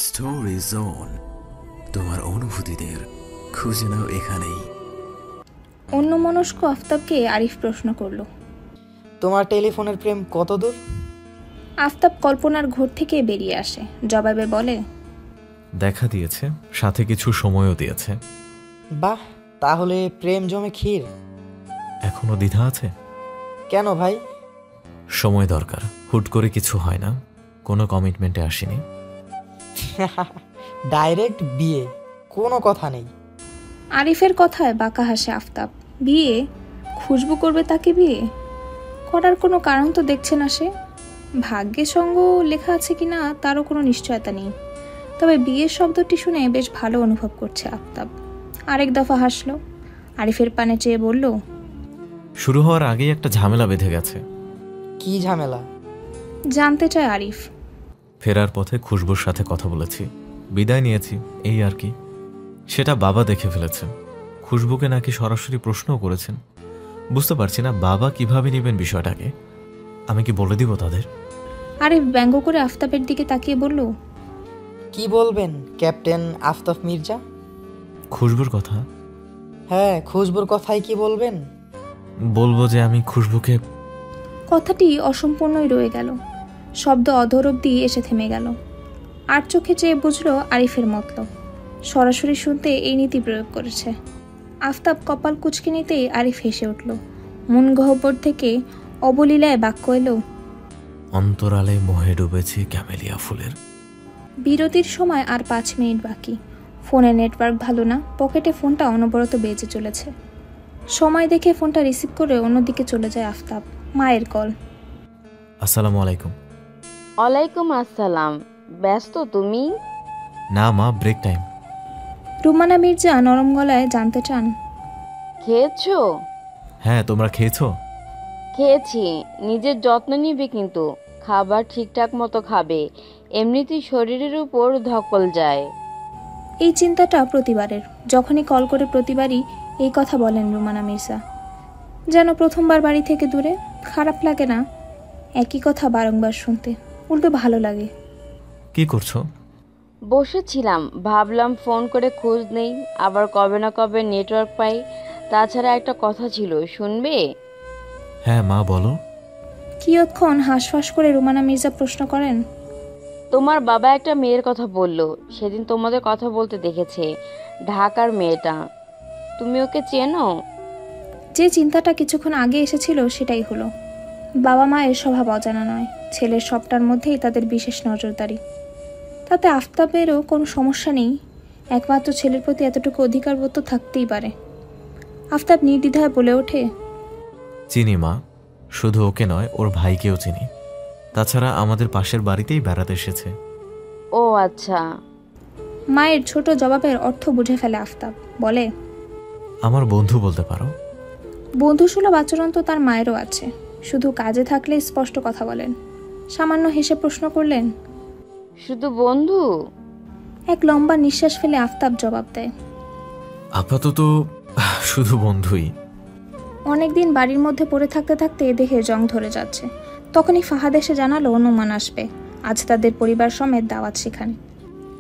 Story zone, তোমার অনুভূতিদের খুঁজে নাও এখানেই। অন্যমনস্ক আফতাবকে আরিফ প্রশ্ন করল, তোমার টেলিফোনের প্রেম কত দূর? আফতাব কল্পনার ঘোর থেকে বেরিয়ে আসে, জবাবে বলে, দেখা দিয়েছে, সাথে কিছু সময়ও দিয়েছে। বাহ, তাহলে প্রেম জমে ক্ষীর। এখনো দ্বিধা আছে? কেন ভাই? সময় দরকার, হুট করে কিছু হয় না। কোনো কমিটমেন্টে আসিনি। ডাইরেক্ট বিয়ে, কোনো কথা নেই। আরিফের কথায় বাঁকা হাসে আফতাব। বিয়ে? খুশবু করবে তাকে বিয়ে? করার কোনো কারণ তো দেখছে না সে। ভাগ্যের সঙ্গ লেখা আছে কিনা তারও কোনো নিশ্চয়তা নেই। তবে বিয়ের শব্দটি শুনে বেশ ভালো অনুভব করছে আফতাব। আরেক দফা হাসলো, আরিফের পানে চেয়ে বলল, শুরু হওয়ার আগেই একটা ঝামেলা বেঁধে গেছে। কি ঝামেলা? জানতে চায় আরিফ। ফেরার পথে খুশবুর সাথে কথা বলেছি, বিদায় নিয়েছি, এই আর কি। সেটা বাবা দেখে ফেলেছেন। খুশবুকে নাকি সরাসরি প্রশ্নও করেছেন। বুঝতে পারছি না বাবা কিভাবে নেবেন বিষয়টাকে। আমি কি বলে দিব তাদের? আরিফ ব্যঙ্গ করে আফতাবের দিকে তাকিয়ে বলল, কি বলবেন ক্যাপ্টেন আফতাব মির্জা? খুশবুর কথা? হ্যাঁ, খুশবুর কথাই কি বলবেন? বলবো যে আমি খুশবুকে। কথাটি অসম্পূর্ণই রয়ে গেল। শব্দ অধর অব্দি এসে থেমে গেল। আর চোখে চেয়ে বুঝল আরিফের মতলব। সরাসরি শুনতে এই নীতি প্রয়োগ করেছে। আফতাব কপাল কুঁচকে নিতেই আরিফ হেসে উঠল। মন গহ্বর থেকে অবলীলায় বাক্য এলো, অন্তরালে মোহে ডুবেছি ক্যামেলিয়া ফুলের। বিরতির সময় আর 5 মিনিট বাকি। ফোনে নেটওয়ার্ক ভালো না, পকেটে ফোনটা অনবরত বেজে চলেছে। সময় দেখে ফোনটা রিসিভ করে অন্যদিকে চলে যায় আফতাব। মায়ের কল। আসসালামু আলাইকুম। ওয়ালাইকুম আসসালাম। ব্যস্ত তুমি? না মা, ব্রেক টাইম। রুমানা মির্জা নরম গলায় জানতে চান, খেয়েছো? হ্যাঁ, তোমরা খেয়েছো? খেয়েছি। নিজের যত্ন নিবে কিন্তু, খাবার ঠিকঠাক মতো খাবে, এমনিতেই শরীরের উপর ধকল যায়। এই চিন্তাটা প্রতিবারের। যখনই কল করে প্রতিবারই এই কথা বলেন রুমানা মির্জা। যেন প্রথমবার বাড়ি থেকে দূরে। খারাপ লাগে না একই কথা বারংবার শুনতে, উল্টো ভালো লাগে। কি করছো? বসেছিলাম, ভাবলাম ফোন করে খোঁজ নেই, আবার কবে না কবে নেটওয়ার্ক পাই। তাছাড়া একটা কথা ছিল, শুনবে? হ্যাঁ মা, বলো। কিয়ৎক্ষণ হাঁসফাঁস করে রুমানা মির্জা প্রশ্ন করেন, তোমার বাবা একটা মেয়ের কথা বলল, সেদিন তোমাদের কথা বলতে দেখেছে, ঢাকার মেয়েটা। তুমি ওকে চেনো? যে চিন্তাটা কিছুক্ষণ আগে এসেছিল সেটাই হলো। বাবা মায়ের স্বভাব অজানা নয়। ছেলের সবটার মধ্যেই তাদের বিশেষ নজরদারি। তাতে আফতাবেরও কোনো সমস্যা নেই। একমাত্র ছেলের প্রতি এতটুকু অধিকারবোধ তো থাকতেই পারে। আফতাব নির্দ্বিধায় বলে ওঠে, চিনি মা, শুধু ওকে নয়, ওর ভাইকেও চিনি। তাছাড়া আমাদের পাশের বাড়িতেই বেড়াতে এসেছে। ও আচ্ছা। মায়ের ছোট জবাবের অর্থ বুঝে ফেলে আফতাব। বলে, আমার বন্ধু বলতে পারো। বন্ধুসুলভ আচরণ তো তার মায়েরও আছে, শুধু কাজে থাকলে স্পষ্ট কথা বলেন। সামান্য হেসে প্রশ্ন করলেন, শুধু বন্ধু? এক লম্বা নিঃশ্বাস ফেলে আফতাব জবাব দেয়, আপাতত শুধু বন্ধুই। অনেকদিন বাড়ির মধ্যে পড়ে থাকতে থাকতে দেখে জং ধরে যাচ্ছে। তখনই ফাহাদ এসে জানালো অনুমান আসবে। আজ তাদের পরিবার সমেত দাওয়াত সেখানে।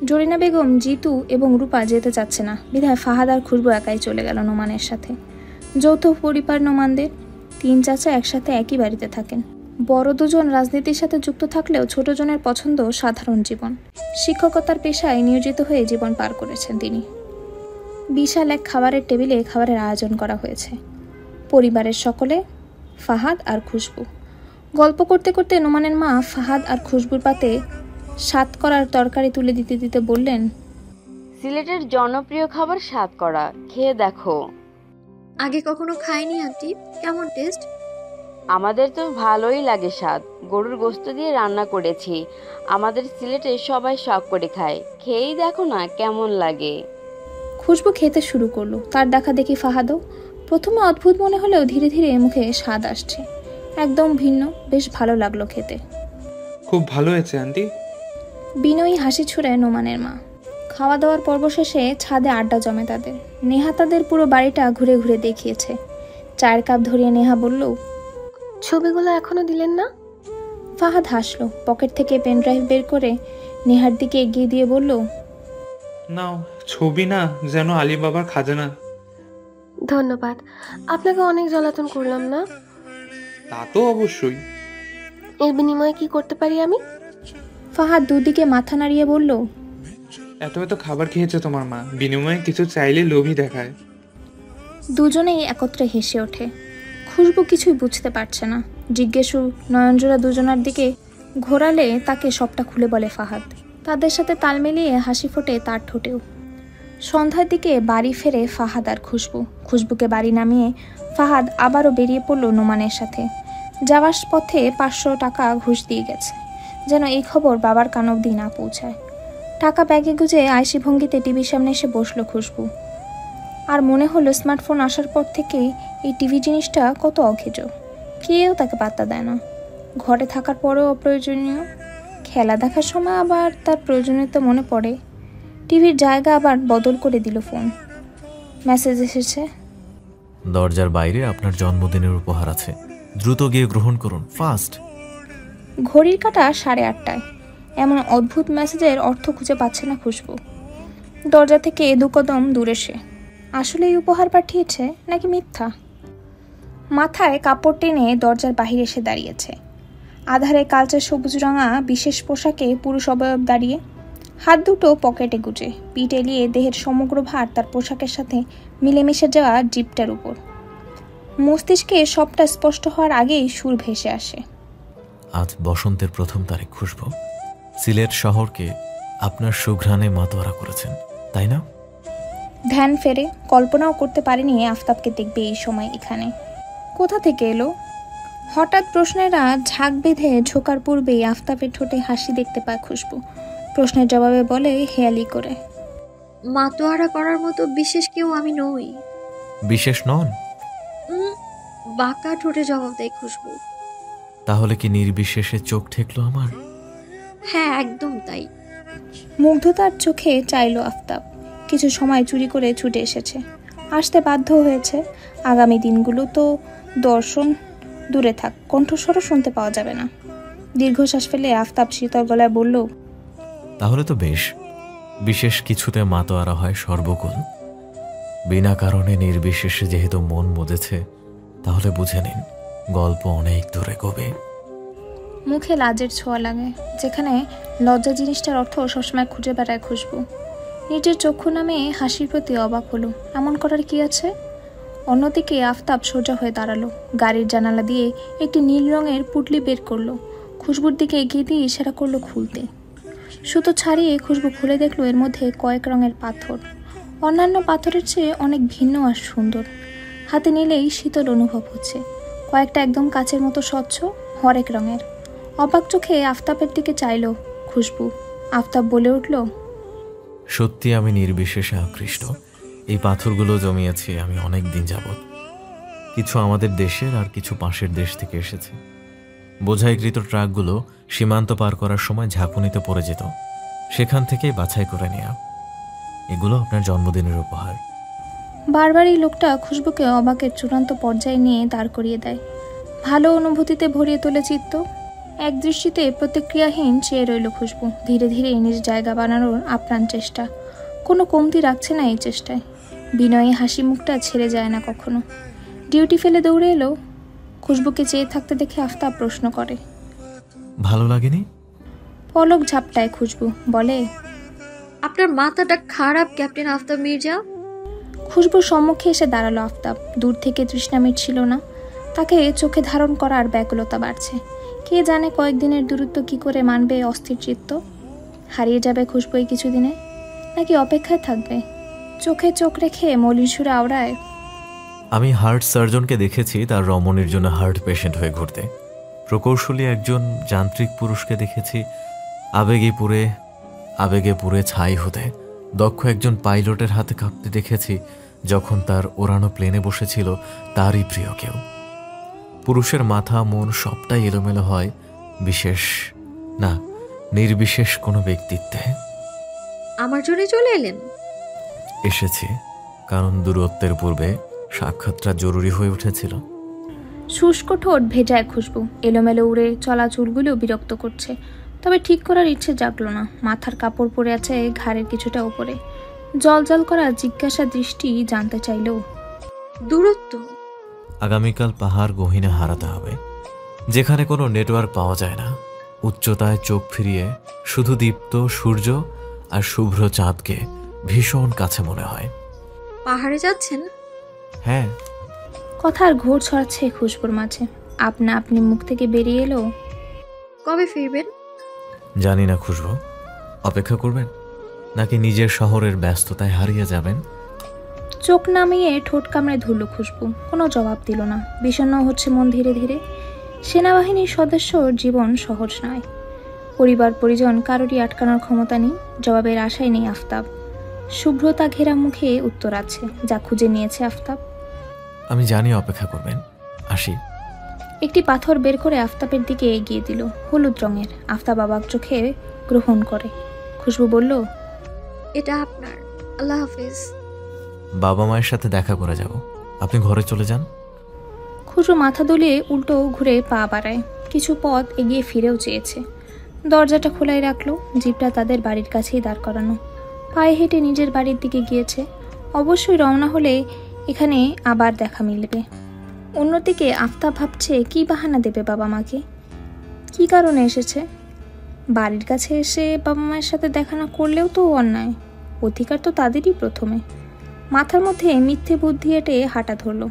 জরিনা বেগম, জিতু এবং রূপা যেতে চাচ্ছে না, বিধায় ফাহাদ আর খুশবু একাই চলে গেল নোমানের সাথে। যৌথ পরিবার নোমানদের। 3 চাচা একসাথে একই বাড়িতে থাকেন। বড় দুজন রাজনীতির সাথে যুক্ত থাকলেও ছোট জনের পছন্দ সাধারণ জীবন। শিক্ষকতার পেশায় নিয়োজিত হয়ে জীবন পার করেছেন তিনি। বিশাল এক খাবারের টেবিলে খাবারের আয়োজন করা হয়েছে। পরিবারের সকলে, ফাহাদ আর খুশবু। গল্প করতে করতে নোমানের মা ফাহাদ আর খুশবুর পাতে সাতকরার তরকারি তুলে দিতে দিতে বললেন, সিলেটের জনপ্রিয় খাবার সাতকরা, খেয়ে দেখো। আগে কখনো খাইনি আন্টি, কেমন টেস্ট? আমাদের তো ভালোই লাগে স্বাদ। গরুর গোশত দিয়ে রান্না করেছি। আমাদের সিলেটে সবাই শখ করে খায়, খেয়েই দেখো না কেমন লাগে। খুশবু খেতে শুরু করলো। তার দেখা দেখি ফাহাদও। প্রথমে অদ্ভুত মনে হলেও ধীরে ধীরে মুখে স্বাদ আসছে। একদম ভিন্ন, বেশ ভালো লাগলো খেতে। খুব ভালো হয়েছে আন্টি। বিনয়ী হাসি ছুড়ে নোমানের মা। খাওয়া দাওয়ার পর্ব শেষে ছাদে আড্ডা জমে তাদের। নেহা তাদের পুরো বাড়িটা ঘুরে ঘুরে দেখিয়েছে। চায়ের কাপ ধরিয়ে নেহা বলল, ছবিগুলো এখনো দিলেন না? ফাহাদ হাসলো। পকেট থেকে পেন ড্রাইভ বের করে নেহার দিকে এগিয়ে দিয়ে বলল, নাও, ছবি না যেন আলিবাবার খাজানা। ধন্যবাদ। আপনাকে অনেক জ্বালাতন করলাম না? তা তো অবশ্যই। এর বিনিময়ে কি করতে পারি আমি? ফাহাদ দুদিকে মাথা নাড়িয়ে বলল, এত এত খাবার খেয়েছে তোমার মা, বিনিময়ে কিছু চাইলে লোভী দেখায়। দুজনেই একত্রে হেসে ওঠে। খুশবু কিছুই বুঝতে পারছে না। জিজ্ঞেসু নয়নজোড়া দুজনার দিকে ঘোরালে তাকে সবটা খুলে বলে ফাহাদ। তাদের সাথে তাল মিলিয়ে হাসি ফোটে তার ঠোঁটেও। সন্ধ্যার দিকে বাড়ি ফেরে ফাহাদ আর খুশবু। খুশবুকে বাড়ি নামিয়ে ফাহাদ আবারও বেরিয়ে পড়ল নোমানের সাথে। যাওয়ার পথে 500 টাকা ঘুষ দিয়ে গেছে, যেন এই খবর বাবার কান অবধি না পৌঁছায়। টাকা ব্যাগে গুজে আইসি ভঙ্গিতে টিভির সামনে এসে বসলো খুশবু। আর মনে হলো স্মার্টফোন আসার পর থেকে এই টিভি জিনিসটা কত অঘেজ। কেউ তাকে পাত্তা দেয় না। ঘরে থাকার পরেও অপ্রয়োজনীয়। খেলা দেখার সময় আবার তার প্রয়োজনীয়তা মনে পড়ে। টিভির জায়গা আবার বদল করে দিল ফোন। মেসেজ এসেছে, দরজার বাইরে আপনার জন্মদিনের উপহার আছে, দ্রুত গিয়ে গ্রহণ করুন, ফাস্ট। ঘড়ির কাঁটা 8:30। এমন অদ্ভুত মেসেজের অর্থ খুঁজে পাচ্ছে না খুশবু। দরজা থেকে 2 কদম দূরে সে। আসলে এই উপহার পাঠিয়েছে নাকি মিথ্যা? মাথায় কাপড় টেনে দরজার বাহিরে এসে দাঁড়িয়েছে। আধারে কালচে সবুজ রঙা বিশেষ পোশাকে পুরুষ অবয়ব দাঁড়িয়ে, হাত দুটো পকেটে গুজে, পিঠ এলিয়ে দেহের সমগ্র ভার তার পোশাকের সাথে মিলেমিশে যাওয়া জিপটার উপর। মস্তিষ্কে সবটা স্পষ্ট হওয়ার আগেই সুর ভেসে আসে। আজ বসন্তের 1ম তারিখ খুশবু। সিলেট শহরকে আপনার সুঘ্রাণে মাতোয়ারা করেছেন, তাই না? ধ্যান ফেরে। কল্পনাও করতে পারেনি আফতাবকে দেখবে এই সময় এখানে। কোথা থেকে এলো? হঠাৎ প্রশ্নেরা ঝাঁক বেঁধে ঝোকার পূর্বেই আফতাবের ঠোঁটে হাসি দেখতে পায় খুশবু। প্রশ্নের জবাবে বলে হেয়ালি করে, মাতোয়ারা করার মতো বিশেষ কেউ আমি নই। বিশেষ নন? বাঁকা ঠোঁটে জবাব দেয় খুশবু। তাহলে কি নির্বিশেষে চোখ ঠেকলো আমার? হ্যাঁ, একদম তাই। মুগ্ধতার চোখে চাইল আফতাব। কিছু সময় চুরি করে ছুটে এসেছে, আসতে বাধ্য হয়েছে। আগামী দিনগুলো তো দর্শন দূরে থাক, কণ্ঠস্বরও শুনতে পাওয়া যাবে না। দীর্ঘশ্বাস ফেলে আফতাব শীতল গলায় বলল, তাহলে তো বেশ। বিশেষ কিছুতে মাতোয়ারা হয় সর্বকুল। বিনা কারণে নির্বিশেষে যেহেতু মন মজেছে, তাহলে বুঝে নিন গল্প অনেক দূরে গবে। মুখে লাজের ছোঁয়া লাগে, যেখানে লজ্জা জিনিসটার অর্থ সবসময় খুঁজে বেড়ায় খুশবু। নিজের চক্ষু নামে হাসির প্রতি অবাক হলো। এমন করার কি আছে? অন্যদিকে আফতাব সোজা হয়ে দাঁড়ালো। গাড়ির জানালা দিয়ে একটি নীল রঙের পুটলি বের করলো। খুশবুর দিকে এগিয়ে দিয়ে ইশারা করলো খুলতে। সুতো ছাড়িয়ে খুশবু খুলে দেখলো এর মধ্যে কয়েক রঙের পাথর। অন্যান্য পাথরের চেয়ে অনেক ভিন্ন আর সুন্দর। হাতে নিলেই শীতল অনুভব হচ্ছে। কয়েকটা একদম কাচের মতো স্বচ্ছ, হরেক রঙের। অবাক চোখে আফতাবের দিকে চাইল খুশবু। আফতাব বলে উঠল, সত্যি আমি নির্বিশেষে আকৃষ্ট। এই পাথরগুলো জমিয়েছি আমি অনেক দিন যাবৎ। কিছু আমাদের দেশের আর কিছু পাশের দেশ থেকে এসেছে। বোঝাইকৃত ট্রাকগুলো সীমান্ত পার করার সময় ঝাঁকুনিতে পড়ে যেত, সেখান থেকেই বাছাই করে নেয়া। এগুলো আপনার জন্মদিনের উপহার। বারবার এই লোকটা খুশবুকে অবাকের চূড়ান্ত পর্যায়ে নিয়ে দাঁড় করিয়ে দেয়। ভালো অনুভূতিতে ভরিয়ে তোলে চিত্ত। এক দৃষ্টিতে প্রতিক্রিয়াহীন চেয়ে রইল খুশবু। ধীরে ধীরে নিজ জায়গা বানানোর আপ্রাণ চেষ্টা। কোনো কমতি রাখছে না এই চেষ্টায়। বিনয়ী হাসি মুখটা ছেড়ে যায় না কখনো। ডিউটি ফেলে দৌড়ে এলো। খুশবুকে চেয়ে থাকতে দেখে আফতাব প্রশ্ন করে, ভালো লাগেনি? পলক ঝাপটায় খুশবু, বলে, আপনার মাথাটা খারাপ ক্যাপ্টেন আফতাব মির্জা। খুশবুর সম্মুখে এসে দাঁড়ালো আফতাব। দূর থেকে তৃষ্ণা মিটছিল না। তাকে চোখে ধারণ করার ব্যাকুলতা বাড়ছে। কে জানে কয়েকদিনের দূরত্ব কি করে মানবে অস্থির চিত্ত। হারিয়ে যাবে খুশবু এই কিছুদিনে, নাকি অপেক্ষায় থাকবে? চোখে চোখ রেখে মলিন সুরে আওড়ায়, আমি হার্ট সার্জনকে দেখেছি তার রমণীর জন্য হার্ট পেশেন্ট হয়ে ঘুরতে। প্রকৌশলী একজন যান্ত্রিক পুরুষকে দেখেছি আবেগে পুরে ছাই হতে। দক্ষ একজন পাইলটের হাতে কাঁপতে দেখেছি যখন তার ওড়ানো প্লেনে বসেছিল তারই প্রিয় কেউ। পুরুষের মাথা মন সবটাই এলোমেলো হয় বিশেষ না নির্বিশেষ কোনো ব্যক্তিত্বে। আমার জন্য চলে এলেন? এসেছি কারণ দূরত্বের পূর্বে সাক্ষাৎটা জরুরি হয়ে উঠেছিল। শুষ্ক ঠোঁট ভেজায় খুশবু। এলোমেলো উড়ে চলা চুলগুলো বিরক্ত করছে। তবে ঠিক করার ইচ্ছে জাগলো না। মাথার কাপড় পরে আছে ঘাড়ের কিছুটা উপরে। জল করা জিজ্ঞাসা দৃষ্টি জানতে চাইলেও দূরত্ব। আগামীকাল পাহাড় গহীনে হারাতে হবে, যেখানে কোনো নেটওয়ার্ক পাওয়া যায় না। উচ্চতায় চোখ ফিরিয়ে শুধু দীপ্ত সূর্য আর শুভ্র চাঁদকে ভীষণ কাছে মনে হয়। পাহাড়ে যাচ্ছেন? হ্যাঁ। কথার ঘোর ছড়াচ্ছে খুশবুর মাঝে। আপনা আপনি মুখ থেকে বেরিয়ে এলো, কবে ফিরবেন? জানি না খুশবু, অপেক্ষা করবেন নাকি নিজের শহরের ব্যস্ততায় হারিয়ে যাবেন? চোখ নামিয়ে ঠোঁট কামড়ে ধরল খুশবু। কোনো জবাব দিল না। বিষণ্ণ হচ্ছে মন ধীরে ধীরে। সেনাবাহিনীর সদস্যর জীবন সহজ নয়। পরিবার পরিজন কারোরই আটকানোর ক্ষমতা নেই। জবাবের আশায় নেই আফতাব। শুভ্রতা ঘেরা মুখে উত্তর আছে, যা খুঁজে নিয়েছে আফতাব। আমি জানি অপেক্ষা করবেন, আসি। একটি পাথর বের করে আফতাবের দিকে এগিয়ে দিল, হলুদ রঙের। আফতাব অবাক চোখে গ্রহণ করে। খুশবু বলল, এটা আপনার। আল্লাহ হাফিজ। বাবা মায়ের সাথে দেখা করে যাব, আপনি ঘরে চলে যান। খুশবু মাথা দুলিয়ে উল্টো ঘুরে পা বাড়ায়। কিছু পথ এগিয়ে ফিরেও চেয়েছে। দরজাটা খোলাই রাখলো। জিপটা তাদের বাড়ির কাছেই দাঁড় করানো। পায়ে হেঁটে নিজের বাড়ির দিকে গিয়েছে। অবশ্যই রওনা হলে এখানে আবার দেখা মিলবে। অন্যদিকে আফতাব ভাবছে কি বাহানা দেবে বাবা মাকে। কি কারণে এসেছে? বাড়ির কাছে এসে বাবা মায়ের সাথে দেখা না করলেও তো অন্যায়। অধিকার তো তাদেরই প্রথমে। মাথার মধ্যে মিথ্যে বুদ্ধি এঁটে হাঁটা ধরল।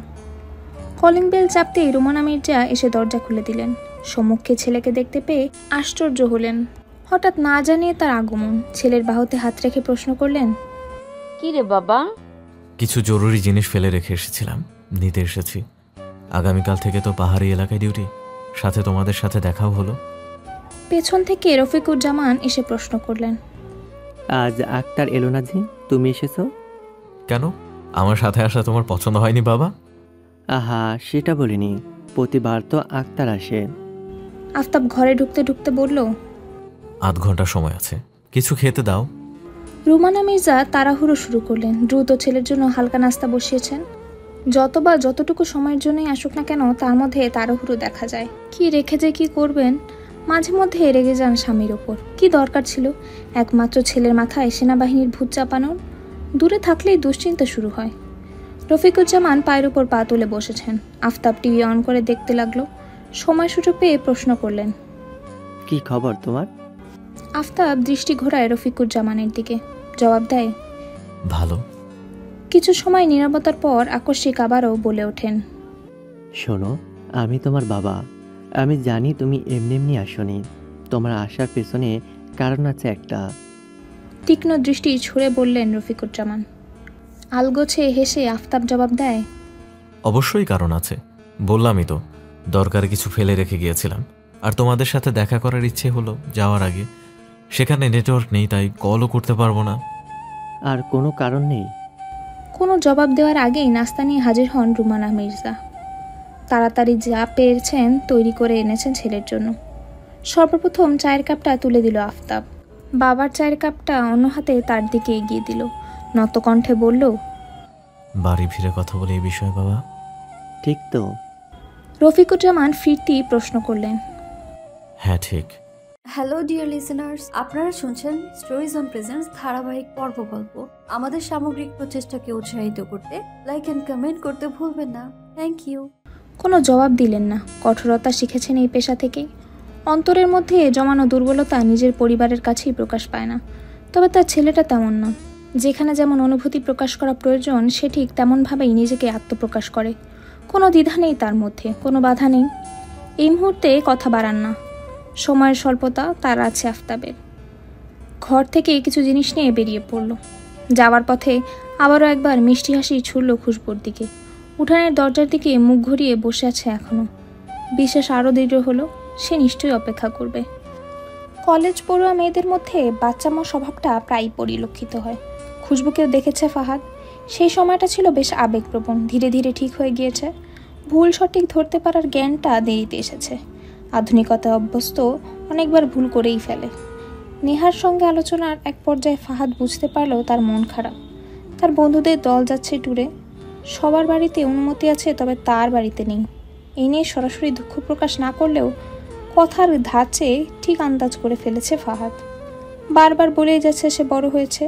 কলিং বেল চাপতেই রুমানা মির্জা এসে দরজা খুলে দিলেন। সম্মুখে ছেলেকে দেখতে পেয়ে আশ্চর্য হলেন। হঠাৎ না জানিয়ে তার আগমন। ছেলের বাহুতে হাত রেখে প্রশ্ন করলেন, কি রে বাবা? কিছু জরুরি জিনিস ফেলে রেখে এসেছিলাম, নিতে এসেছি। আগামীকাল থেকে তো পাহাড়ি এলাকায় ডিউটি, সাথে তোমাদের সাথে দেখাও হলো। পেছন থেকে রফিকুজ্জামান এসে প্রশ্ন করলেন, আজ আক্তার এলো না যে, তুমি এসেছো কেন? আমার সাথে আসা তোমার পছন্দ হয়নি বাবা? আহা, সেটা বলিনি, প্রতিবার তো আক্তার আসে। আফতাব ঘরে ঢুকতে ঢুকতে বলল, আধ ঘন্টা সময় আছে, কিছু খেতে দাও। রুমানা মির্জা তাড়াহুড়ো শুরু করলেন। দ্রুত ছেলের জন্য হালকা নাস্তা বসিয়েছেন। যতটুকু সময়ের জন্যই আসুক না কেন, তার মধ্যে তাড়াহুড়ো দেখা যায়। কি রেখে যে কি করবেন, মাঝে মধ্যে রেগে যান স্বামীর ওপর। কি দরকার ছিল একমাত্র ছেলের মাথায় সেনাবাহিনীর ভূত চাপানোর? দূরে থাকলেই দুশ্চিন্তা শুরু হয়। রফিকুজ্জামান পায়ের উপর পা তুলে বসেছেন। আফতাব টিভি অন করে দেখতে লাগলো। সময় সুযোগ পেয়ে প্রশ্ন করলেন, কি খবর তোমার? আফতাব দৃষ্টি ঘোরায় রফিকুজ্জামানের দিকে। জবাব দেয়, ভালো। কিছু সময় নীরবতার পর আকস্মিক আবারও বলে ওঠেন, শোনো, আমি তোমার বাবা। আমি জানি তুমি এমনি এমনি আসোনি, তোমার আসার পেছনে কারণ আছে একটা। তীক্ষ্ণ দৃষ্টি ছুঁড়ে বললেন রফিকুজ্জামান। আলগোছে হেসে আফতাব জবাব দেয়, অবশ্যই কারণ আছে, বললামই তো, দরকারে কিছু ফেলে রেখে গিয়েছিলাম। আর তোমাদের সাথে দেখা করার ইচ্ছে হলো যাওয়ার আগে। সেখানে নেটওয়ার্ক নেই, তাই কলও করতে পারবো না। আর কোনো কারণ নেই? কোনো জবাব দেওয়ার আগেই নাস্তা নিয়ে হাজির হন রুমানা মির্জা। তাড়াতাড়ি যা পেরেছেন তৈরি করে এনেছেন ছেলের জন্য। সর্বপ্রথম চায়ের কাপটা তুলে দিল আফতাব। বাবার চায়ের কাপটা অন্য হাতে তার দিকে এগিয়ে দিল। নত কণ্ঠে বলল, বাড়ি ফিরে কথা বলে এই বিষয়ে বাবা। ঠিক তো? রফিকুজ্জামান ফিরতি প্রশ্ন করলেন, হ্যাঁ ঠিক। হ্যালো ডিয়ার লিসেনার্স, আপনারা শুনছেন স্টোরিজ অন প্রেজেন্টস ধারাবাহিক পর্ব গল্প। আমাদের সামগ্রিক প্রচেষ্টাকে উৎসাহিত করতে লাইক এন্ড কমেন্ট করতে ভুলবেন না। Thank you. কোনো জবাব দিলেন না। কঠোরতা শিখেছেন এই পেশা থেকেই। অন্তরের মধ্যে জমানো দুর্বলতা নিজের পরিবারের কাছেই প্রকাশ পায় না। তবে তার ছেলেটা তেমন নয়। যেখানে যেমন অনুভূতি প্রকাশ করা প্রয়োজন, সে ঠিক তেমনভাবেই নিজেকে আত্মপ্রকাশ করে। কোনো দ্বিধা নেই তার মধ্যে, কোনো বাধা নেই। এই মুহূর্তে কথা বাড়ান না। সময়ের স্বল্পতা তার আছে আফতাবের। ঘর থেকে কিছু জিনিস নিয়ে বেরিয়ে পড়ল। যাওয়ার পথে আবারও একবার মিষ্টি হাসি ছুড়ল খুশবুর দিকে। উঠানের দরজার দিকে মুখ ঘুরিয়ে বসে আছে এখনো। বিশ্বাস আরও দৃঢ় হলো, সে নিশ্চয়ই অপেক্ষা করবে। কলেজ পড়ুয়া মেয়েদের মধ্যে বাচ্চামো স্বভাবটা প্রায়ই পরিলক্ষিত হয়। খুশবুকেও দেখেছে ফাহাদ। সেই সময়টা ছিল বেশ আবেগপ্রবণ। ধীরে ধীরে ঠিক হয়ে গিয়েছে। ভুল সঠিক ধরতে পারার জ্ঞানটা দেরিতে এসেছে। আধুনিকতায় অভ্যস্ত অনেকবার ভুল করেই ফেলে। নেহার সঙ্গে আলোচনার এক পর্যায়ে ফাহাদ বুঝতে পারল তার মন খারাপ। তার বন্ধুদের দল যাচ্ছে ট্যুরে। সবার বাড়িতে অনুমতি আছে, তবে তার বাড়িতে নেই। এই নিয়ে সরাসরি দুঃখ প্রকাশ না করলেও কথার ধাঁচে ঠিক আন্দাজ করে ফেলেছে ফাহাদ। বারবার বলেই যাচ্ছে সে বড় হয়েছে,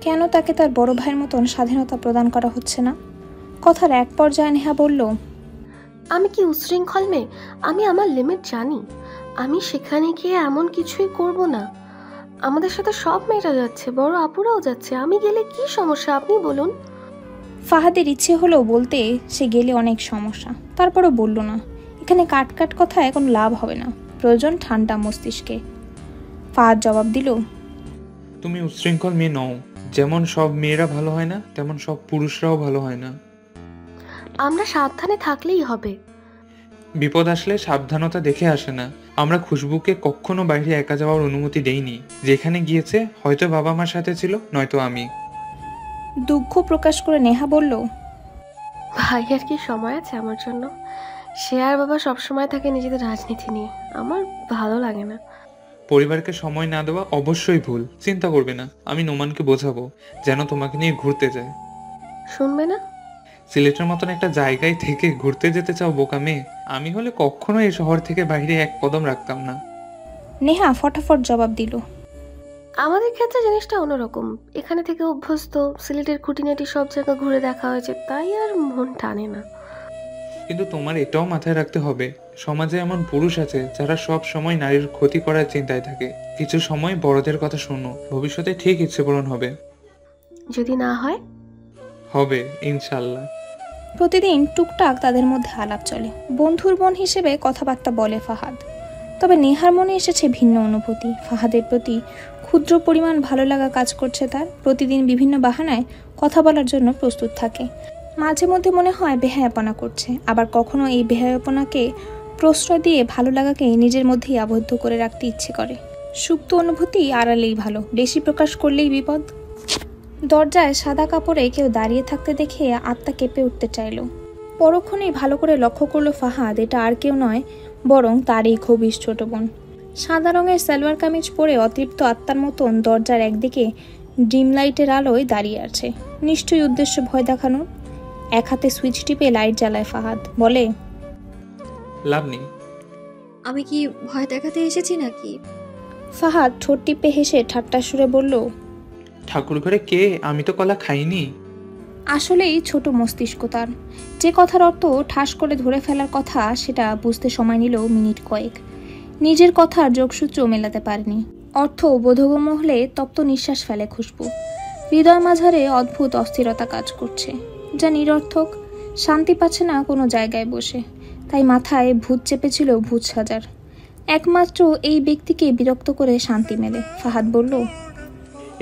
কেন তাকে তার বড় ভাইয়ের মতন স্বাধীনতা প্রদান করা হচ্ছে না? কথার এক পর্যায়ে নেহা বলল, আমি কি উচ্ছৃঙ্খল মেয়ে? আমি আমার লিমিট জানি। আমি সেখানে গিয়ে এমন কিছুই করব না। আমাদের সাথে সব মেয়েরা যাচ্ছে, বড় আপুরাও যাচ্ছে, আমি গেলে কি সমস্যা আপনি বলুন। ফাহাদের ইচ্ছে হলো বলতে সে গেলে অনেক সমস্যা, তারপরও বলল না। এখানে কাট কথা এখন লাভ হবে না, প্রয়োজন ঠান্ডা মস্তিষ্কে। ফাহাদ জবাব দিল, তুমি উচ্ছৃঙ্খল মেয়ে নও। যেমন সব মেয়েরা ভালো হয় না, তেমন সব পুরুষরাও ভালো হয় না। আমরা সাবধানে থাকলেই হবে। বিপদ আসলে সাবধানতা দেখে আসে না। আমরা খুশবুকে কখনো বাইরে একা যাওয়ার অনুমতি দেইনি। যেখানে গিয়েছে হয়তো বাবা মার সাথে ছিল, নয়তো আমি। দুঃখ প্রকাশ করে নেহা বলল, ভাইয়ার কি সময় আছে আমার জন্য? সে আর বাবা সবসময় থাকে নিজেদের রাজনীতি নিয়ে, আমার ভালো লাগে না। পরিবারকে সময় না দেওয়া অবশ্যই ভুল। চিন্তা করবে না, আমি নোমানকে বোঝাবো যেন তোমাকে নিয়ে ঘুরতে যায়। শুনবে না? সিলেটের মতন একটা জায়গায় থেকে ঘুরতে যেতে চাও বোকা মেয়ে? আমি হলে কখনো এই শহর থেকে বাইরে এক কদম রাখতাম না। নেহা ফটাফট জবাব দিল, আমাদের ক্ষেত্রে জিনিসটা অন্যরকম। এখানে থেকে অভ্যস্ত, সিলেটের খুঁটিনাটি সব জায়গা ঘুরে দেখা হয়েছে, তাই আর মন টানে না। কিন্তু তোমার এটাও মাথায় রাখতে হবে, সমাজে এমন পুরুষ আছে যারা সব সময় নারীর ক্ষতি করার চিন্তায় থাকে। কিছু সময় বড়দের কথা শোনো, ভবিষ্যতে ঠিক ইচ্ছে পূরণ হবে। যদি না হয়? হবে ইনশাল্লাহ। প্রতিদিন টুকটাক তাদের মধ্যে আলাপ চলে, বন্ধুর বোন হিসেবে কথাবার্তা বলে ফাহাদ। তবে নেহার মনে এসেছে ভিন্ন অনুভূতি। ফাহাদের প্রতি ক্ষুদ্র পরিমাণ ভালো লাগা কাজ করছে তার। প্রতিদিন বিভিন্ন বাহানায় কথা বলার জন্য প্রস্তুত থাকে। মাঝে মধ্যে মনে হয় বেহায়াপনা করছে, আবার কখনো এই বেহায়াপনাকে প্রশ্রয় দিয়ে ভালো লাগাকে নিজের মধ্যেই আবদ্ধ করে রাখতে ইচ্ছে করে। সুপ্ত অনুভূতি আড়ালেই ভালো, বেশি প্রকাশ করলেই বিপদ। দরজায় সাদা কাপড়ে কেউ দাঁড়িয়ে থাকতে দেখে আত্মা কেঁপে উঠতে চাইল। পরক্ষণেই ভালো করে লক্ষ্য করলো ফাহাদ এটা আর কেউ নয়, বরং তারই খবিশ ছোট বোন। সাদা রঙের সালোয়ার কামিজ পরে অতৃপ্ত আত্মার মতন দরজার একদিকে ডিম লাইটের আলোয় দাঁড়িয়ে আছে। নিশ্চয়ই উদ্দেশ্য ভয় দেখানোর। এক হাতে সুইচ টিপে লাইট জ্বালায় ফাহাদ, বলে, লাভ নেই। আমি কি ভয় দেখাতে এসেছি নাকি? ফাহাদ ঠোঁট টিপে হেসে ঠাট্টা সুরে বলল, ঠাকুর ঘরে কে? আমি তো কলা খাইনি। আসলেই ছোট মস্তিষ্ক তার। যে কথার অর্থ ঠাস করে ধরে ফেলার কথা সেটা বুঝতে সময় নিল মিনিট কয়েক। নিজের কথার যোগসূত্র মেলাতে পারেনি। অর্থ বোধগম্য হলে তপ্ত নিঃশ্বাস ফেলে খুশবু। হৃদয় মাঝারে অদ্ভুত অস্থিরতা কাজ করছে, যা নিরর্থক। শান্তি পাচ্ছে না কোনো জায়গায় বসে, তাই মাথায় ভূত চেপেছিল ভূত সাজার। একমাত্র এই ব্যক্তিকে বিরক্ত করে শান্তি মেলে। ফাহাদ বলল,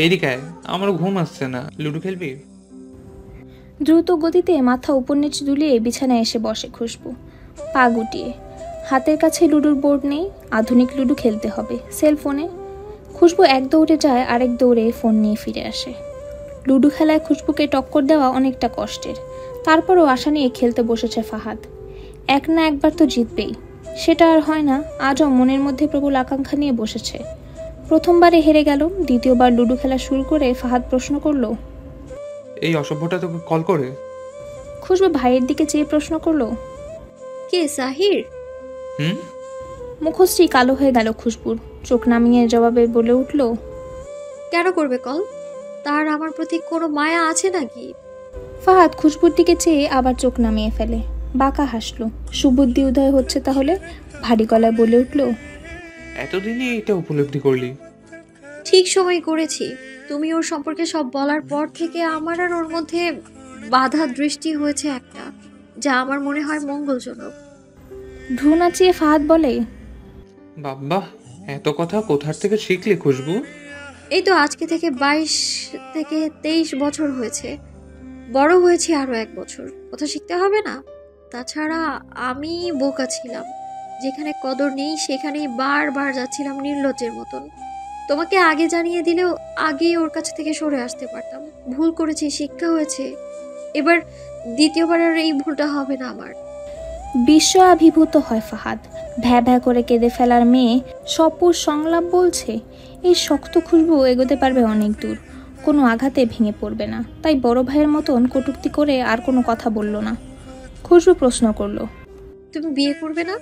এদিকে আমার ঘুম আসছে না, লুডো খেলবি? দ্রুত গতিতে মাথা উপর নিচে দুলিয়ে বিছানায় এসে বসে খুশবু, পা গুটিয়ে। হাতের কাছে লুডোর বোর্ড নেই, আধুনিক লুডো খেলতে হবে সেলফোনে। খুশবু এক দৌড়ে যায়, আরেক দৌড়ে ফোন নিয়ে ফিরে আসে। লুডো খেলায় খুশবুকে টক্কর দেওয়া অনেকটা কষ্টের, তারপরও আশা নিয়ে খেলতে বসেছে ফাহাদ। এক না একবার তো জিতবেই, সেটা আর হয় না। আজও মনের মধ্যে প্রবল আকাঙ্ক্ষা নিয়ে বসেছে। প্রথমবারে হেরে গেল, দ্বিতীয়বার লুডো খেলা শুরু করে ফাহাদ প্রশ্ন করলো, এই অসভ্যটা তোকে কল করে? খুশবু ভাইয়ের দিকে চেয়ে প্রশ্ন করলো, কে সাহির? মুখশ্রী কালো হয়ে গেল খুশবুর। চোখ নামিয়ে জবাবে বলে উঠল, কেন করবে কল? তার আমার প্রতি কোনো মায়া আছে নাকি? ফাহাদ খুশবুর দিকে চেয়ে আবার চোখ নামিয়ে ফেলে, বাঁকা হাসলো। সুবুদ্ধি উদয় হচ্ছে তাহলে। ভারী গলায় বলে উঠল, এতদিনে এটা উপলব্ধি করলি? ঠিক সময় করেছি। তুমি ওর সম্পর্কে সব বলার পর থেকে আমার আর ওর মধ্যে বাধা দৃষ্টি হয়েছে একটা, যা আমার মনে হয় মঙ্গলজনক। ভ্রু নাচিয়ে ফাহাদ বলে, বাবা, এত কথা কোথার থেকে শিখলি খুশবু? এই তো আজকে থেকে 22 থেকে 23 বছর হয়েছে। বড় হয়েছি আরো 1 বছর, কথা শিখতে হবে না? তাছাড়া আমি বোকা ছিলাম, যেখানে কদর নেই সেখানেই বারবার যাচ্ছিলাম নির্লজ্জের মতন। তোমাকে আগে জানিয়ে দিলেও আগেই ওর কাছ থেকে সরে আসতে পারতাম। ভুল করেছি, শিক্ষা হয়েছে। এবার দ্বিতীয়বার আর এই ভুলটা হবে না আমার। বিস্ময়াভিভূত হয় ফাহাদ। ভ্যা ভ্যা করে কেঁদে ফেলার মেয়ে সপুর সংলাপ বলছে। এই শক্ত খুশবু এগোতে পারবে অনেক দূর, কোনো আঘাতে ভেঙে পড়বে না। তাই বড় ভাইয়ের মতন কটূক্তি করে আর কোনো কথা বলল না। খুশবু প্রশ্ন করলো, তুমি বিয়ে করবে না?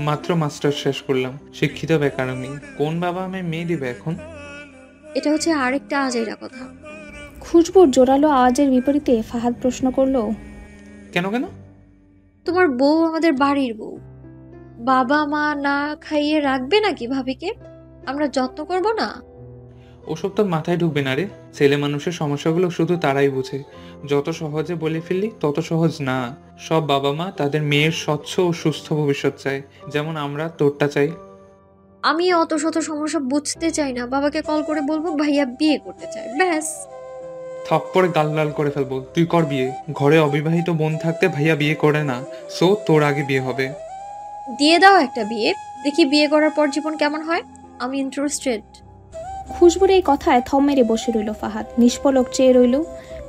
মাত্র মাস্টার শেষ করলাম, শিক্ষিত বেকার আমি। কোন বাবা আমায় মেয়ে দিবে এখন? এটা হচ্ছে আরেকটা আজাইরা কথা। খুশবুর জোরালো আওয়াজের বিপরীতে ফাহাদ প্রশ্ন করলো, কেন কেন? তোমার বউ আমাদের বাড়ির বউ, বাবা মা না খাইয়ে রাখবে নাকি ভাবিকে? আমরা যত্ন করব না? ওসব তো মাথায় ঢুকবে না রে। ছেলে মানুষের সমস্যাগুলো শুধু তারাই বুঝে। যত সহজে বলে ফেললি তত সহজ না। সব বাবা মা তাদের মেয়ের স্বচ্ছ ও সুস্থ ভবিষ্যৎ চায়, যেমন আমরা তোরটা চাই। আমি অত শত সমস্যা বুঝতে চাই না। বাবাকে কল করে বলবো ভাইয়া বিয়ে করতে চায়, ব্যাস। থাপ্পড়ে গাল লাল করে ফেলবো। তুই কর বিয়ে। ঘরে অবিবাহিত বোন থাকতে ভাইয়া বিয়ে করে না, সো তোর আগে বিয়ে হবে। দিয়ে দাও একটা বিয়ে, দেখি বিয়ে করার পর জীবন কেমন হয়। আমি ইন্টারেস্টেড। খুশবুর এই কথায় থম মেরে বসে রইল ফাহাদ, নিষ্পলক চেয়ে রইল।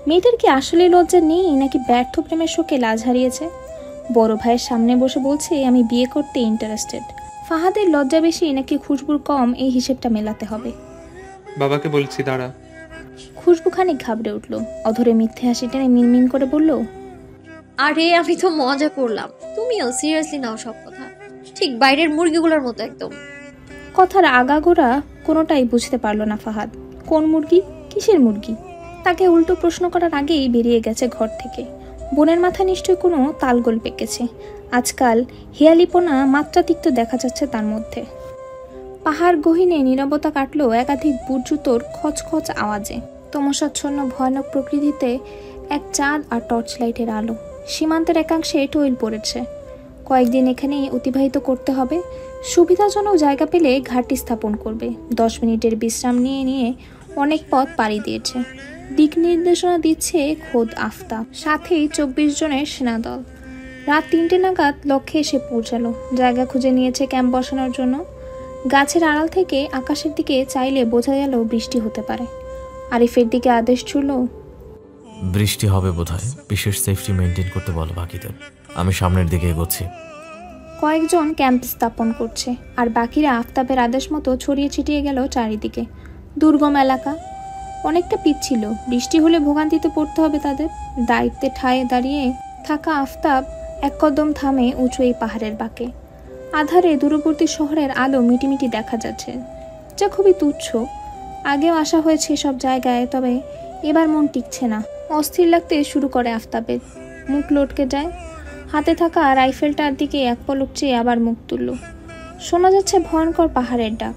মেয়েটার কি আসলে লজ্জা নেই নাকি ব্যর্থ প্রেমের শোকে লাজ হারিয়েছে? বড় ভাইয়ের সামনে বসে বলছে আমি বিয়ে করতে ইন্টারেস্টেড। ফাহাদের লজ্জা বেশি নাকি খুশবুর কম, এই হিসেবটা মেলাতে হবে। বাবাকে বলছি, দাঁড়া। খুশবু খানিক ঘাবড়ে উঠল, অধরে মিথ্যে হাসি টেনে মিনমিন করে বলল, আরে আমি তো মজা করলাম, তুমিও সিরিয়াসলি নাও সব কথা। ঠিক বাইরের মুরগিগুলোর মতো একদম। কথার আগাগোড়া কোনোটাই বুঝতে পারল না ফাহাদ। কোন মুরগি, কিসের মুরগি? তাকে উল্টো প্রশ্ন করার আগেই বেরিয়ে গেছে ঘর থেকে। বোনের মাথায় নিশ্চয়ই কোনো তালগোল পেকেছে। আজকাল হেয়ালিপনা মাত্রাতিক্ত দেখা যাচ্ছে তার মধ্যে। পাহাড় গহীনে নীরবতা কাটল একাধিক বুট জুতোর খচখচ আওয়াজে। তমসাচ্ছন্ন ভয়ানক প্রকৃতিতে এক চাঁদ আর টর্চ লাইটের আলো। সীমান্তের একাংশে টইল পড়েছে। কয়েকদিন এখানেই অতিবাহিত করতে হবে। সুবিধাজনক জায়গা পেলে ঘাটটি স্থাপন করবে। 10 মিনিটের বিশ্রাম নিয়ে নিয়ে অনেক পথ পাড়ি দিয়েছে। দিক নির্দেশনা দিচ্ছে খোদ আফতাব, সাথেই 24 জনের সেনাদল। রাত 3টে নাগাদ লক্ষ্যে এসে পৌঁছালো। জায়গা খুঁজে নিয়েছে ক্যাম্প বসানোর জন্য। গাছের আড়াল থেকে আকাশের দিকে চাইলে বোঝা গেল বৃষ্টি হতে পারে। আরিফের দিকে আদেশ ছুড়ল, বৃষ্টি হবে বোধহয়, বিশেষ সেফটি মেনটেন করতে বলো বাকিদের। আমি সামনের দিকে এগোচ্ছি। কয়েকজন ক্যাম্প স্থাপন করছে আর বাকিরা আফতাবের আদেশ মতো ছড়িয়ে ছিটিয়ে গেল চারিদিকে। দুর্গম এলাকা, অনেকটা পিচ্ছিল। বৃষ্টি হলে ভোগান্তিতে পড়তে হবে তাদের। দায়িত্বে ঠায়ে দাঁড়িয়ে থাকা আফতাব এক কদম থামে উঁচু এই পাহাড়ের বাঁকে। আধারে দূরবর্তী শহরের আলো মিটিমিটি দেখা যাচ্ছে, যা খুবই তুচ্ছ। আগেও আসা হয়েছে সব জায়গায়, তবে এবার মন টিকছে না। অস্থির লাগতে শুরু করে আফতাবের। মুখ লটকে যায়। হাতে থাকা রাইফেলটার দিকে এক পলক চেয়ে আবার মুখ তুলল। শোনা যাচ্ছে ভয়ঙ্কর পাহাড়ের ডাক,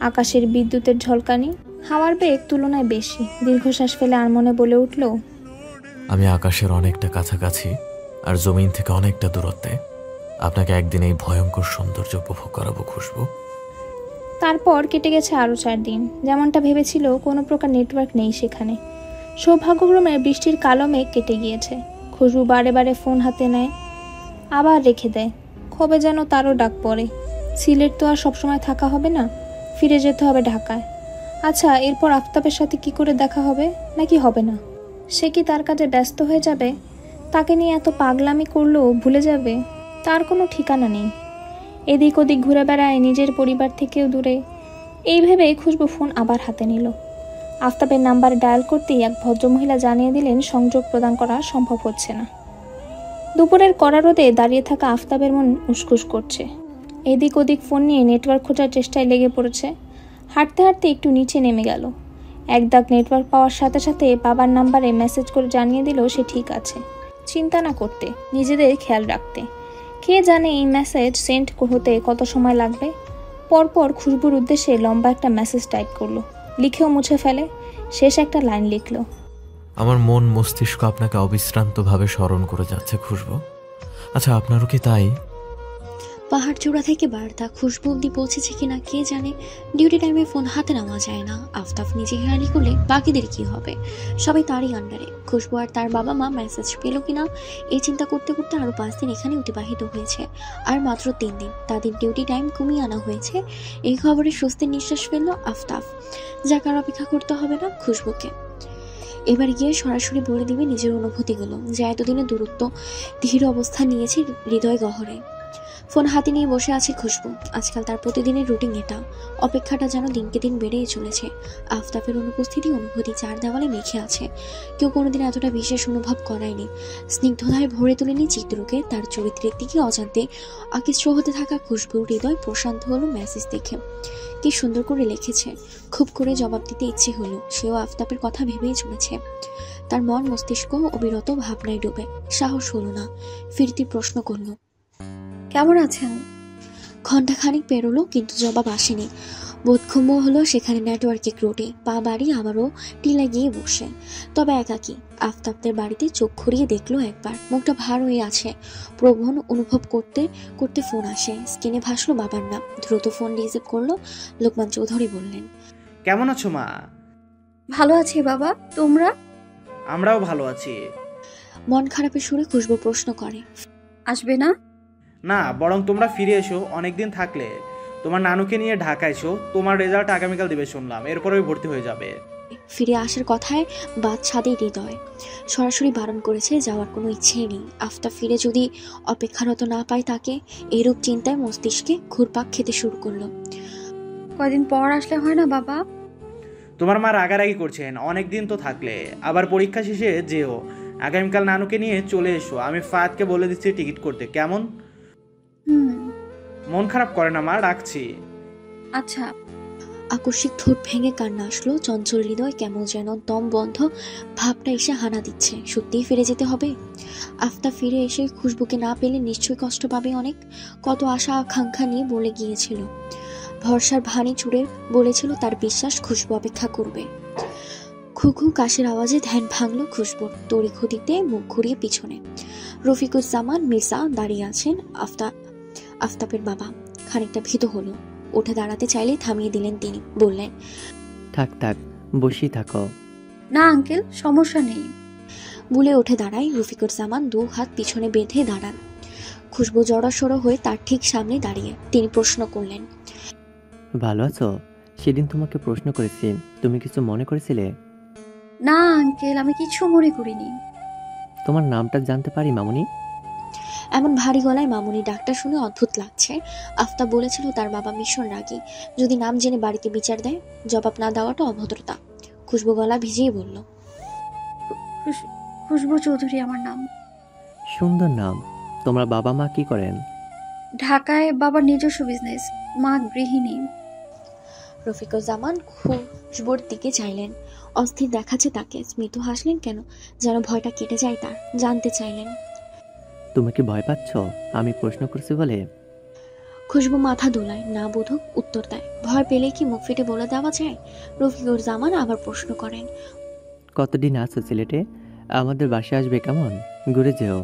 আকাশের বিদ্যুতের ঝলকানি। হাওয়ার বেগ তুলনায় বেশি। দীর্ঘশ্বাস ফেলে আর মনে বলে উঠল, আমি আকাশের অনেকটা কাছাকাছি আর জমিন থেকে অনেকটা দূরত্বে। আপনাকে একদিন এই ভয়ঙ্কর সৌন্দর্য উপভোগ করাবো খুশবু। তারপর কেটে গেছে আরও 4 দিন। যেমনটা ভেবেছিল, কোনো প্রকার নেটওয়ার্ক নেই সেখানে। সৌভাগ্যক্রমে বৃষ্টির কালো মেঘ কেটে গিয়েছে। খুশবু বারে বারে ফোন হাতে নেয়, আবার রেখে দেয়। কবে যেন তারও ডাক পড়ে। সিলেট তো আর সবসময় থাকা হবে না, ফিরে যেতে হবে ঢাকায়। আচ্ছা, এরপর আফতাবের সাথে কি করে দেখা হবে, নাকি হবে না? সে কি তার কাজে ব্যস্ত হয়ে যাবে? তাকে নিয়ে এত পাগলামি করলেও ভুলে যাবে? তার কোনো ঠিকানা নেই। এদিক ওদিক ঘুরে বেড়ায়, নিজের পরিবার থেকেও দূরে। এই ভেবে খুশবু ফোন আবার হাতে নিল। আফতাবের নাম্বার ডায়াল করতেই এক ভদ্রমহিলা জানিয়ে দিলেন সংযোগ প্রদান করা সম্ভব হচ্ছে না। দুপুরের কড়া রোদে দাঁড়িয়ে থাকা আফতাবের মন উসখুস করছে। এদিক ওদিক ফোন নিয়ে নেটওয়ার্ক খোঁজার চেষ্টায় লেগে পড়েছে। হাঁটতে হাঁটতে একটু নিচে নেমে গেল। এক দাগ নেটওয়ার্ক পাওয়ার সাথে সাথে বাবার নাম্বারে মেসেজ করে জানিয়ে দিল সে ঠিক আছে, চিন্তা না করতে, নিজেদের খেয়াল রাখতে। কে জানে এই মেসেজ সেন্ড হতে কত সময় লাগবে। পরপর খুশবুর উদ্দেশ্যে লম্বা একটা মেসেজ টাইপ করলো, লিখেও মুছে ফেলে। শেষ একটা লাইন লিখল, আমার মন মস্তিষ্ক আপনাকে অবিশ্রান্তভাবে স্মরণ করে যাচ্ছে খুশবু। আচ্ছা, আপনারও কি তাই? পাহাড় চূড়া থেকে বার্তা খুশবু অব্দি পৌঁছেছে কিনা কে জানে। ডিউটি টাইমে ফোন হাতে নেওয়া যায় না। আফতাব নিজে হেরানি করলে বাকিদের কি হবে? সবাই তারই আন্ডারে। খুশবু আর তার বাবা মা মেসেজ পেল কিনা এই চিন্তা করতে করতে আরও 5 দিন এখানে অতিবাহিত হয়েছে। আর মাত্র 3 দিন তাদের ডিউটি টাইম কমিয়ে আনা হয়েছে। এই খবরে স্বস্তির নিঃশ্বাস ফেলল আফতাব। যাক, আর অপেক্ষা করতে হবে না খুশবুকে। এবার গিয়ে সরাসরি বলে দিবে নিজের অনুভূতিগুলো, যে এতদিনে দূরত্ব ধীর অবস্থা নিয়েছে হৃদয় গহরে। ফোন হাতে নিয়ে বসে আছে খুশবু। আজকাল তার প্রতিদিনের রুটিন এটা। অপেক্ষাটা যেন দিনকে দিন বেড়েই চলেছে। আফতাবের অনুভূতি চার দেওয়ালে মেখে আছে। কেউ কোনোদিন এতটা বিশেষ অনুভব করায়নি। স্নিগ্ধতায় ভরে তোলেনি চিত্রকে। তার চরিত্রের দিকে অজান্তে আকৃষ্ট হতে থাকা খুশবুর হৃদয় প্রশান্ত হলো মেসেজ দেখে। কি সুন্দর করে লিখেছে। খুব করে জবাব দিতে ইচ্ছে হলো। সেও আফতাবের কথা ভেবেই চলেছে। তার মন মস্তিষ্ক অবিরত ভাবনায় ডুবে। সাহস হলো না। ফিরতি প্রশ্ন করলো, কেমন আছেন? ঘণ্টাখানিক পেরোলো কিন্তু জবাব আসেনি। বোধগম্য হলো সেখানে নেটওয়ার্কে ত্রুটি। পা বাড়ি আবারও টিলা গিয়ে বসে। তবে একাকী। আফতাবদের বাড়িতে চোখ ঘুরিয়ে দেখলো একবার। মুখটা ভার হয়ে আছে। প্রবণ অনুভব করতে করতে ফোন আসে। স্ক্রিনে ভাসলো বাবার নাম। দ্রুত ফোন রিসিভ করলো। লোকমান চৌধুরী বললেন, কেমন আছো মা? ভালো আছি বাবা, তোমরা? আমরাও ভালো আছি। মন খারাপের সুরে খুশবু প্রশ্ন করে, আসবে না? না, বরং তোমরা ফিরে এসো। অনেকদিন থাকলে। তোমার নানুকে নিয়ে ঢাকা এসো। তোমার রেজাল্ট আগামীকাল দিবে শুনলাম। এরপরেই ভর্তি হয়ে যাবে। ফিরে আসার কথায় বাদ ছাদে হৃদয়। সরাসরি বারণ করেছে, যাওয়ার কোনো ইচ্ছেই নেই। আফতাব ফিরে যদি অপেক্ষারত না পায় তাকে, এরূপ চিন্তায় মস্তিষ্কে ঘুরপাক খেতে শুরু করলো। কয়দিন পর আসলে হয় না বাবা? তোমার মা রাগারাগি করছেন। অনেকদিন তো থাকলে। আবার পরীক্ষা শেষে যেও। আগামীকাল নানুকে নিয়ে চলে এসো। আমি ফায়াদকে বলে দিচ্ছি টিকিট করতে। কেমন? মন খারাপ করে না মা, রাখছি। আচ্ছা। আকস্মিক ঠোঁট ভেঙে কান্না আসলো। চঞ্চল হৃদয় কেমন যেন দম বন্ধ ভাবটা এসে হানা দিচ্ছে। সত্যিই ফিরে যেতে হবে। আফতাব ফিরে এসে খুশবুকে না পেলে নিশ্চয়ই কষ্ট পাবে অনেক। কত আশা আকাঙ্ক্ষা নিয়ে বলে গিয়েছিল। ভরসার ভানি চুড়ে বলেছিল তার বিশ্বাস খুশবু অপেক্ষা করবে। খুখু কাশের আওয়াজে ধ্যান ভাঙলো খুশবুর। তড়ি ঘটিতে মুখ ঘুরিয়ে পিছনে রফিকুজ্জামান মির্জা দাঁড়িয়ে আছেন। আফতাবের বাবা খানিকটা ভীত হলো। উঠে দাঁড়াতে চাইলে থামিয়ে দিলেন তিনি। বললেন, থাক থাক, বসেই থাকো। না আঙ্কেল, সমস্যা নেই বলে উঠে দাঁড়ায়। রফিকুজ্জামান দু হাত পিছনে বেঁধে দাঁড়ান। খুশবু জড়সড় হয়ে তার ঠিক সামনে দাঁড়িয়ে। তিনি প্রশ্ন করলেন, ভালো আছো? সেদিন তোমাকে প্রশ্ন করেছি, তুমি কিছু মনে করেছিলে? না আঙ্কেল, আমি কিছু মনে করিনি। তোমার নামটা জানতে পারি মামুনি? এমন ভারী গলায় মামুনি ডাকটা শুনে অদ্ভুত লাগছে। আফতাব বলেছিল তার বাবা ভীষণ রাগী, যদি নাম জেনে বাড়িতে বিচার দেয়। জবাব না দেওয়াটা অভদ্রতা। খুশবু গলা ভিজিয়ে বলল, খুশবু চৌধুরী আমার নাম। সুন্দর নাম। তোমার বাবা মা কি করেন? ঢাকায় বাবার নিজস্ব বিজনেস, মা গৃহিণী। রফিকুজ্জামান খুশবুর দিকে চাইলেন। অস্থির দেখাচ্ছে তাকে। স্মিত হাসলেন কেন যেন ভয়টা কেটে যায় তার। জানতে চাইলেন, তুমি কি ভয় পাচ্ছ আমি প্রশ্ন করছি বলে? খুশবু মাথা দোলায়, না বোধক উত্তর দেয়। ভয় পেলে কি মুখ ফেটে বলে দেওয়া যায়? রফিকুজ্জামান আবার প্রশ্ন করেন, কতদিন আছো সিলেটে? আমাদের বাসায় আসবে কেমন? ঘুরে যেও।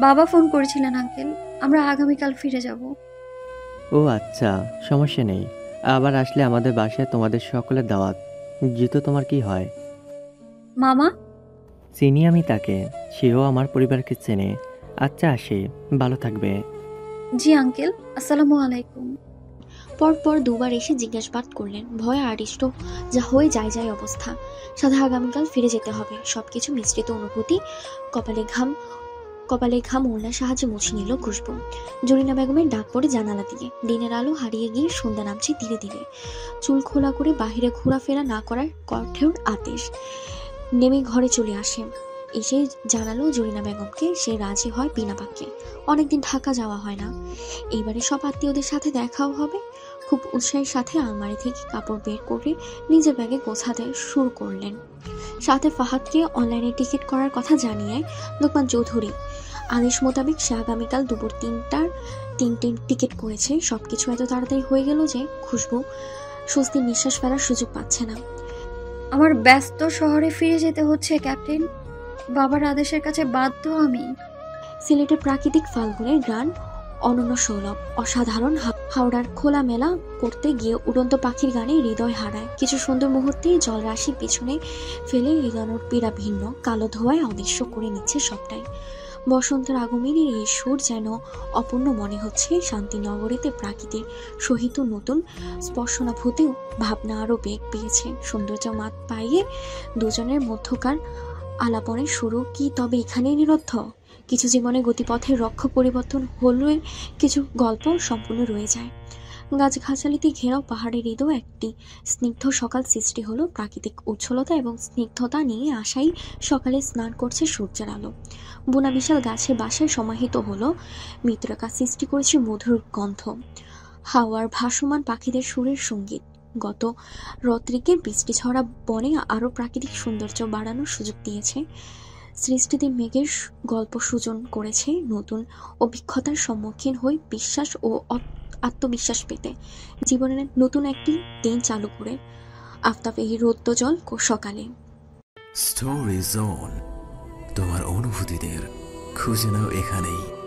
বাবা ফোন করেছিলেন আঙ্কেল, আমরা আগামীকাল ফিরে যাব। ও আচ্ছা, সমস্যা নেই। আবার আসলে আমাদের বাসায় তোমাদের সকলের দাওয়াত। জিতু তোমার কি হয়? মামা। চিনি আমি তাকে, সেও আমার পরিবারকে চেনে। আচ্ছা আসি, ভালো থাকবে। জি আঙ্কেল, আসসালামু আলাইকুম। পরপর দুবার এসে জিজ্ঞাসাবাদ করলেন। ভয় আড়ষ্ট যা হয়ে যায় অবস্থা। সাথে আগামীকাল ফিরে যেতে হবে। সবকিছু মিশ্রিত অনুভূতি। কপালে ঘাম ওড়নার সাহায্যে মুছে নিল খুশবু। জরিনা বেগমের ডাক পড়ে জানালা দিয়ে। দিনের আলো হারিয়ে গিয়ে সন্ধ্যা নামছে ধীরে ধীরে। চুল খোলা করে বাহিরে ঘোরাফেরা না করার কঠোর আদেশ। নেমে ঘরে চলে আসে। এসে জানালো জরিনা বেগমকে সে রাজি হয় বিনা বাক্যে। অনেকদিন ঢাকা যাওয়া হয় না। এইবারে সব আত্মীয়দের সাথে দেখাও হবে। খুব উৎসাহের সাথে আলমারি থেকে কাপড় বের করে নিজের ব্যাগে গোছাতে শুরু করলেন। সাথে ফাহাদকে অনলাইনে টিকিট করার কথা জানিয়ে লোকমান চৌধুরী আদেশ মোতাবেক সে আগামীকাল দুপুর 3টার 3টে টিকিট করেছে। সবকিছু এত তাড়াতাড়ি হয়ে গেল যে খুশবু স্বস্তির নিঃশ্বাস ফেলার সুযোগ পাচ্ছে না। আমার ব্যস্ত শহরে ফিরে যেতে হচ্ছে ক্যাপ্টেন। বাবার আদেশের কাছে বাধ্য আমি। সিলেটের প্রাকৃতিক ফাল্গুনের গান অনন্য সৌলভ, অসাধারণ। হাওড়ার খোলামেলা করতে গিয়ে উড়ন্ত পাখির গানে হৃদয় হারায়। কিছু সুন্দর মুহূর্তে জলরাশির পিছনে ফেলে হৃদয়ের পীড়া ভিন্ন কালো ধোঁয়ায় অদৃশ্য করে নিচ্ছে সবটাই। বসন্তের আগমনের এই সুর যেন অপূর্ণ মনে হচ্ছে। শান্তিনগরীতে প্রাকৃতিক সহিত নতুন স্পর্শনাভূতি ভাবনা আরো বেগ পেয়েছে। সৌন্দর্য মাত পাইয়ে দুজনের মধ্যকার আলাপনের শুরু কি তবে এখানেই নিরুদ্ধ? কিছু জীবনে গতিপথের রক্ষ পরিবর্তন হলে কিছু গল্প সম্পূর্ণ রয়ে যায়। গাছগাছালিতে ঘেরাও পাহাড়ের হৃদয় একটি স্নিগ্ধ সকাল সৃষ্টি হলো। প্রাকৃতিক উচ্ছলতা এবং স্নিগ্ধতা নিয়ে আশাই সকালে স্নান করছে সূর্যের আলো। বোনা বিশাল গাছের বাসায় সমাহিত হলো। মৃত্তিকা সৃষ্টি করেছে মধুর গন্ধ, হাওয়ার ভাসমান পাখিদের সুরের সঙ্গীত। গত রত্রিকের বৃষ্টি ছড়া বনে আরও প্রাকৃতিক সৌন্দর্য বাড়ানোর সুযোগ দিয়েছে। সৃষ্টিতে মেঘের গল্প সূচন করেছে নতুন অভিজ্ঞতার সম্মুখীন হয়ে বিশ্বাস ও আত্মবিশ্বাস পেতে, জীবনের নতুন একটি দিন চালু করে। আফতাব এই রৌদ্রজল সকালে। স্টোরি জোন, তোমার অনুভূতিদের খুঁজে নাও এখানেই।